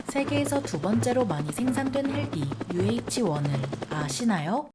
세계에서 두 번째로 많이 생산된 헬기 UH-1을 아시나요?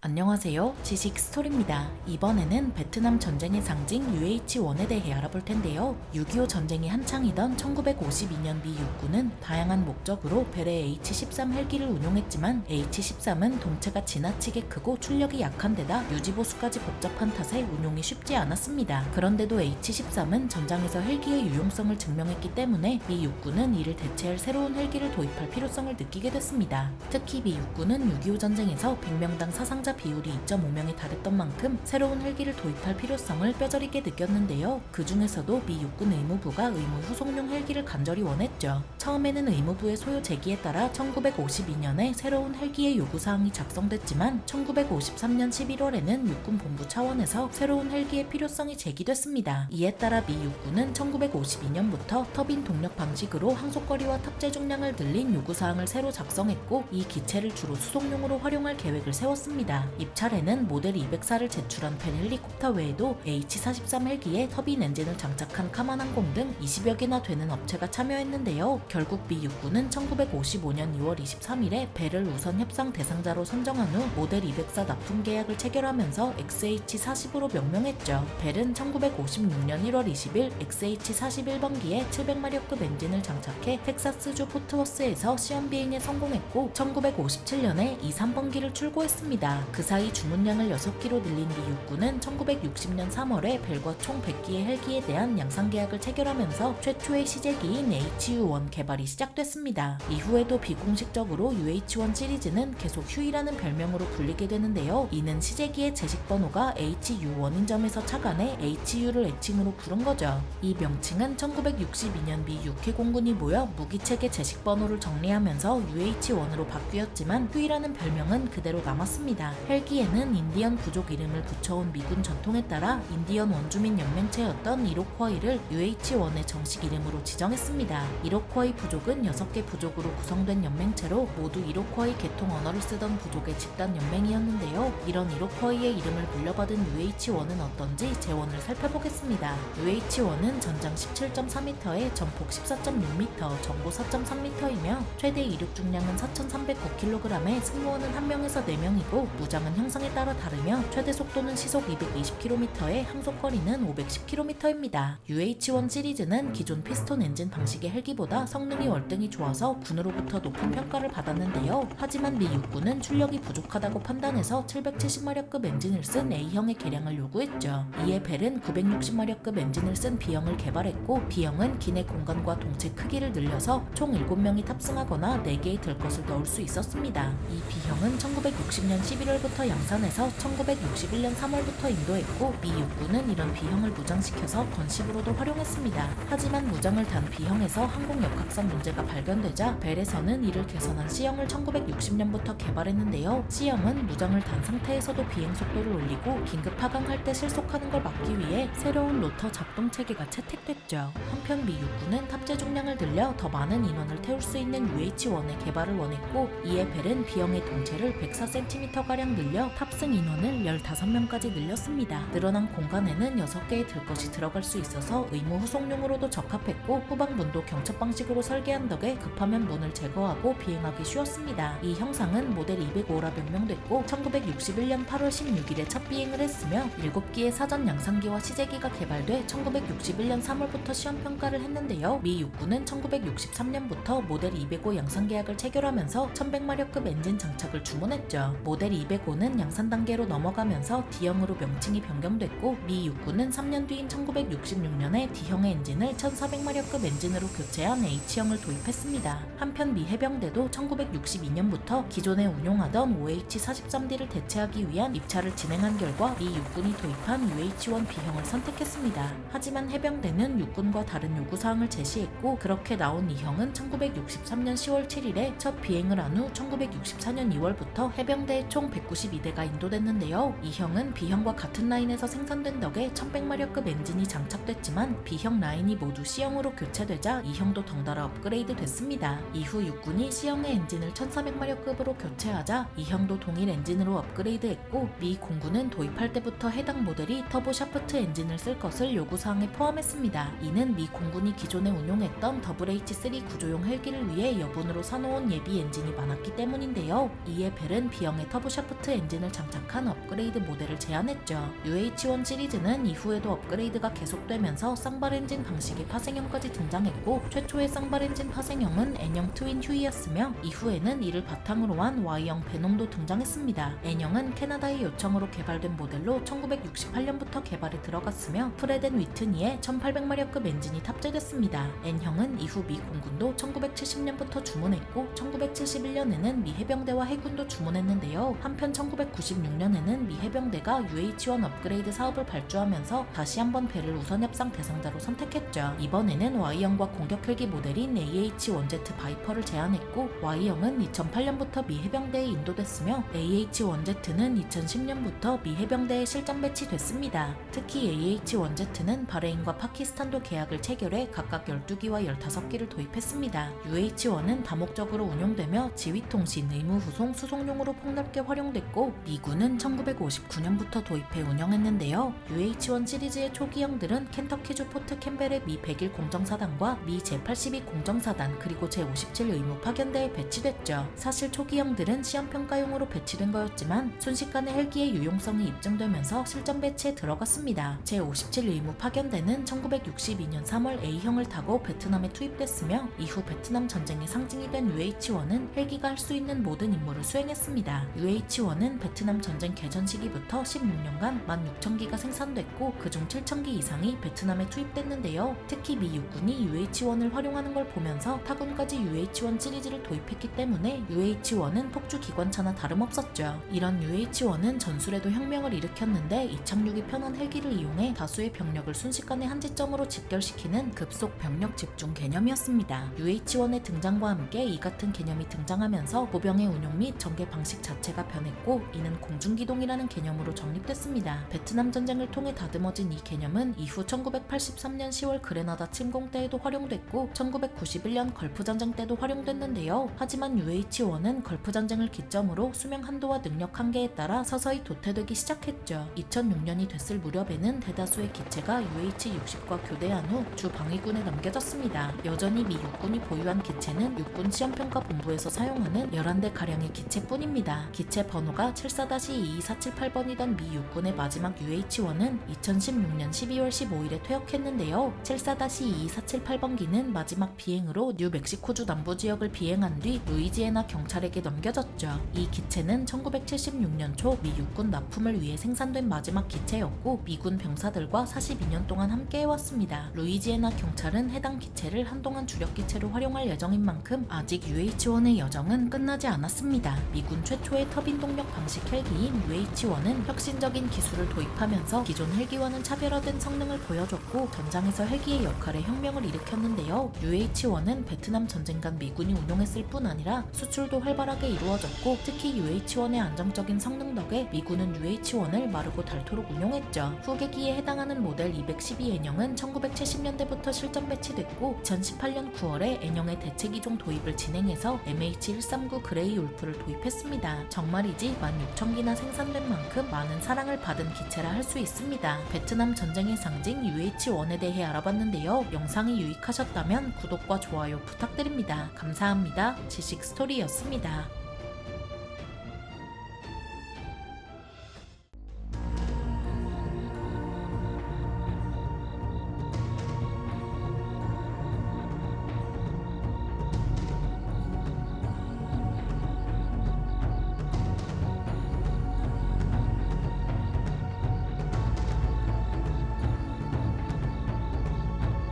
안녕하세요. 지식 스토리입니다. 이번에는 베트남 전쟁의 상징 UH-1에 대해 알아볼 텐데요. 6.25 전쟁이 한창이던 1952년 미 육군은 다양한 목적으로 벨의 H-13 헬기를 운용했지만 H-13은 동체가 지나치게 크고 출력이 약한 데다 유지보수까지 복잡한 탓에 운용이 쉽지 않았습니다. 그런데도 H-13은 전장에서 헬기의 유용성을 증명했기 때문에 미 육군은 이를 대체할 새로운 헬기를 도입할 필요성을 느끼게 됐습니다. 특히 미 육군은 6.25 전쟁에서 100명당 사상자 비율이 2.5명에 달했던 만큼 새로운 헬기를 도입할 필요성을 뼈저리게 느꼈는데요. 그 중에서도 미 육군 의무부가 의무 후속용 헬기를 간절히 원했죠. 처음에는 의무부의 소요 제기에 따라 1952년에 새로운 헬기의 요구사항이 작성됐지만 1953년 11월에는 육군 본부 차원에서 새로운 헬기의 필요성이 제기됐습니다. 이에 따라 미 육군은 1952년부터 터빈 동력 방식으로 항속거리와 탑재 중량을 늘린 요구사항을 새로 작성했고 이 기체를 주로 수송용으로 활용할 계획을 세웠습니다. 입찰에는 모델 204를 제출한 벤 헬리콥터 외에도 H-43 헬기에 터빈 엔진을 장착한 카만항공 등 20여 개나 되는 업체가 참여했는데요. 결국 미 육군은 1955년 2월 23일에 벨을 우선 협상 대상자로 선정한 후 모델 204 납품 계약을 체결하면서 XH-40으로 명명했죠. 벨은 1956년 1월 20일 XH-41번기에 700마력급 엔진을 장착해 텍사스주 포트워스에서 시험 비행에 성공했고 1957년에 23번기를 출고했습니다. 그 사이 주문량을 6기로 늘린 미 육군은 1960년 3월에 벨과 총 100기의 헬기에 대한 양상 계약을 체결하면서 최초의 시제기인 HU-1 개발이 시작됐습니다. 이후에도 비공식적으로 UH-1 시리즈는 계속 휴이라는 별명으로 불리게 되는데요. 이는 시제기의 제식 번호가 HU-1인 점에서 착안해 HU를 애칭으로 부른 거죠. 이 명칭은 1962년 미 6회 공군이 모여 무기체계 제식 번호를 정리하면서 UH-1으로 바뀌었지만 휴이라는 별명은 그대로 남았습니다. 헬기에는 인디언 부족 이름을 붙여온 미군 전통에 따라 인디언 원주민 연맹체였던 이로쿼이를 UH-1의 정식 이름으로 지정했습니다. 이로쿼이 부족은 6개 부족으로 구성된 연맹체로 모두 이로쿼이 계통 언어를 쓰던 부족의 집단 연맹이었는데요. 이런 이로쿼이의 이름을 물려받은 UH-1은 어떤지 재원을 살펴보겠습니다. UH-1은 전장 17.4m에 전폭 14.6m, 정고 4.3m이며 최대 이륙 중량은 4,309kg에 승무원은 1명에서 4명이고 무장은 형상에 따라 다르며 최대 속도는 시속 220km에 항속거리는 510km입니다. UH-1 시리즈는 기존 피스톤 엔진 방식의 헬기보다 성능이 월등히 좋아서 군으로부터 높은 평가를 받았는데요. 하지만 미 육군은 출력이 부족하다고 판단해서 770마력급 엔진을 쓴 A형의 개량을 요구했죠. 이에 벨은 960마력급 엔진을 쓴 B형을 개발했고 B형은 기내 공간과 동체 크기를 늘려서 총 7명이 탑승하거나 4개의 들것을 넣을 수 있었습니다. 이 B형은 1960년 11월부터 양산해서 1961년 3월부터 인도했고 미 육군은 이런 B형을 무장시켜서 건식으로도 활용했습니다. 하지만 무장을 단 B형에서 항공 역학상 문제가 발견되자 벨에서는 이를 개선한 C형을 1960년부터 개발했는데요. C형은 무장을 단 상태에서도 비행 속도를 올리고 긴급 하강할 때 실속하는 걸 막기 위해 새로운 로터 작동 체계가 채택됐죠. 한편 미 육군은 탑재 중량을 늘려 더 많은 인원을 태울 수 있는 UH-1의 개발을 원했고 이에 벨은 B형의 동체를 104cm가량 늘려 탑승 인원을 15명까지 늘렸습니다. 늘어난 공간에는 6개의 들것이 들어갈 수 있어서 의무 후속용으로도 적합했고 후방문도 경첩 방식으로 설계한 덕에 급하면 문을 제거하고 비행하기 쉬웠습니다. 이 형상은 모델 205라 명명됐고 1961년 8월 16일에 첫 비행을 했으며 7기의 사전 양상기와 시제기가 개발돼 1961년 3월부터 시험평가를 했는데요. 미 육군은 1963년부터 모델 205 양상 계약을 체결하면서 1100마력급 엔진 장착을 주문했죠. 모델 205는 양산 단계로 넘어가면서 D형으로 명칭이 변경됐고 미 육군은 3년 뒤인 1966년에 D형의 엔진을 1400마력급 엔진으로 교체한 H형을 도입했습니다. 한편 미 해병대도 1962년부터 기존에 운용하던 OH-43D를 대체하기 위한 입찰을 진행한 결과 미 육군이 도입한 UH-1 B형을 선택했습니다. 하지만 해병대는 육군과 다른 요구사항을 제시했고 그렇게 나온 이 형은 1963년 10월 7일에 첫 비행을 한 후 1964년 2월부터 해병대의 총 192대 배가 인도됐는데요. 이 형은 B형과 같은 라인에서 생산된 덕에 1100마력급 엔진이 장착됐지만 B형 라인이 모두 C형으로 교체되자 이 형도 덩달아 업그레이드 됐습니다. 이후 육군이 C형의 엔진을 1400마력급으로 교체하자 이 형도 동일 엔진으로 업그레이드했고, 미 공군은 도입할 때부터 해당 모델이 터보 샤프트 엔진을 쓸 것을 요구사항에 포함했습니다. 이는 미 공군이 기존에 운용했던 WH-3 구조용 헬기를 위해 여분으로 사놓은 예비 엔진이 많았기 때문인데요. 이에 벨은 B형의 터보 샤프트 엔진을 장착한 업그레이드 모델을 제안했죠. UH-1 시리즈는 이후에도 업그레이드가 계속되면서 쌍발 엔진 방식의 파생형까지 등장했고, 최초의 쌍발 엔진 파생형은 N형 트윈 휴이였으며 이후에는 이를 바탕으로 한 Y형 베놈도 등장했습니다. N형은 캐나다의 요청으로 개발된 모델로 1968년부터 개발에 들어갔으며 프레덴 위트니에 1800마력급 엔진이 탑재됐습니다. N형은 이후 미 공군도 1970년부터 주문했고 1971년에는 미 해병대와 해군도 주문했는데요. 한편 1996년에는 미 해병대가 UH-1 업그레이드 사업을 발주하면서 다시 한번 벨을 우선 협상 대상자로 선택했죠. 이번에는 Y형과 공격 헬기 모델인 AH-1Z 바이퍼를 제안했고, Y형은 2008년부터 미 해병대에 인도됐으며 AH-1Z는 2010년부터 미 해병대에 실전 배치됐습니다. 특히 AH-1Z는 바레인과 파키스탄도 계약을 체결해 각각 12기와 15기를 도입했습니다. UH-1은 다목적으로 운용되며 지휘통신, 의무후송, 수송용으로 폭넓게 활용됐고, 미군은 1959년부터 도입해 운영했는데요. UH-1 시리즈의 초기형들은 켄터키주 포트 캠벨의 미 101 공정사단과 미 제82 공정사단 그리고 제57 의무 파견대에 배치됐죠. 사실 초기형들은 시험평가용으로 배치된 거였지만 순식간에 헬기의 유용성이 입증되면서 실전 배치에 들어갔습니다. 제57 의무 파견대는 1962년 3월 A형을 타고 베트남에 투입됐으며 이후 베트남 전쟁의 상징이 된 UH-1은 헬기가 할 수 있는 모든 임무를 수행했습니다. UH-1은 베트남 전쟁 개전 시기부터 16년간 16,000기가 생산됐고 그중 7,000기 이상이 베트남에 투입됐는데요. 특히 미 육군이 UH-1을 활용하는 걸 보면서 타군까지 UH-1 시리즈를 도입했기 때문에 UH-1은 폭주 기관차나 다름없었죠. 이런 UH-1은 전술에도 혁명을 일으켰는데 이착륙이 편한 헬기를 이용해 다수의 병력을 순식간에 한 지점으로 집결시키는 급속 병력 집중 개념이었습니다. UH-1의 등장과 함께 이 같은 개념이 등장하면서 보병의 운용 및 전개 방식 자체가 변했고, 이는 공중기동이라는 개념으로 정립됐습니다. 베트남 전쟁을 통해 다듬어진 이 개념은 이후 1983년 10월 그레나다 침공 때에도 활용됐고 1991년 걸프 전쟁 때도 활용됐는데요. 하지만 UH-1은 걸프 전쟁을 기점으로 수명 한도와 능력 한계에 따라 서서히 도태되기 시작했죠. 2006년이 됐을 무렵에는 대다수의 기체가 UH-60과 교대한 후 주 방위군에 넘겨졌습니다. 여전히 미 육군이 보유한 기체는 육군 시험평가본부에서 사용하는 11대가량의 기체뿐입니다. 기체 번호가 74-22478번이던 미 육군의 마지막 UH-1은 2016년 12월 15일에 퇴역했는데요. 74-22478번기는 마지막 비행으로 뉴멕시코주 남부 지역을 비행한 뒤 루이지애나 경찰에게 넘겨졌죠. 이 기체는 1976년 초 미 육군 납품을 위해 생산된 마지막 기체였고 미군 병사들과 42년 동안 함께해왔습니다. 루이지애나 경찰은 해당 기체를 한동안 주력 기체로 활용할 예정인 만큼 아직 UH-1의 여정은 끝나지 않았습니다. 미군 최초의 터빈 동력 방식 헬기인 UH-1은 혁신적인 기술을 도입하면서 기존 헬기와는 차별화된 성능을 보여줬고 전장에서 헬기의 역할에 혁명을 일으켰는데요. UH-1은 베트남 전쟁간 미군이 운용했을 뿐 아니라 수출도 활발하게 이루어졌고 특히 UH-1의 안정적인 성능 덕에 미군은 UH-1을 마르고 닳도록 운용했죠. 후계기에 해당하는 모델 212N형은 1970년대부터 실전 배치됐고 2018년 9월에 N형의 대체기종 도입을 진행해서 MH139 그레이 울프를 도입했습니다. 정말이지 16,000기나 생산된 만큼 많은 사랑을 받은 기체라 할 수 있습니다. 베트남 전쟁의 상징 UH-1에 대해 알아봤는데요. 영상이 유익하셨다면 구독과 좋아요 부탁드립니다. 감사합니다. 지식스토리였습니다.